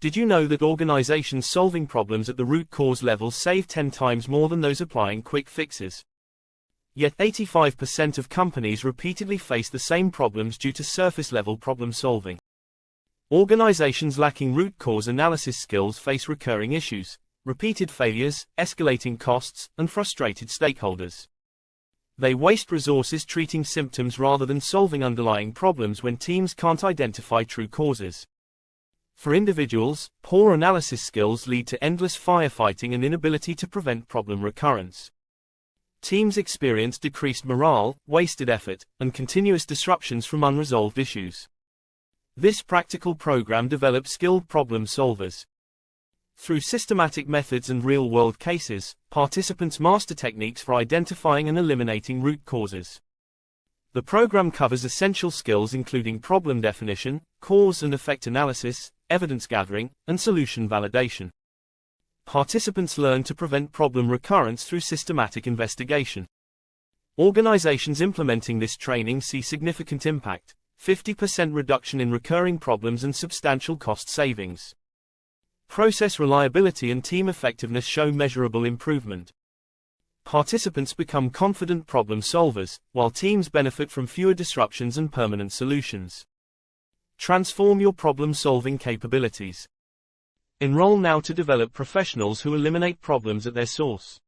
Did you know that organizations solving problems at the root cause level save 10 times more than those applying quick fixes? Yet 85% of companies repeatedly face the same problems due to surface-level problem solving. Organizations lacking root cause analysis skills face recurring issues, repeated failures, escalating costs, and frustrated stakeholders. They waste resources treating symptoms rather than solving underlying problems when teams can't identify true causes. For individuals, poor analysis skills lead to endless firefighting and inability to prevent problem recurrence. Teams experience decreased morale, wasted effort, and continuous disruptions from unresolved issues. This practical program develops skilled problem solvers. Through systematic methods and real-world cases, participants master techniques for identifying and eliminating root causes. The program covers essential skills including problem definition, cause and effect analysis, evidence gathering, and solution validation. Participants learn to prevent problem recurrence through systematic investigation. Organizations implementing this training see significant impact, 50% reduction in recurring problems and substantial cost savings. Process reliability and team effectiveness show measurable improvement. Participants become confident problem solvers, while teams benefit from fewer disruptions and permanent solutions. Transform your problem-solving capabilities. Enroll now to develop professionals who eliminate problems at their source.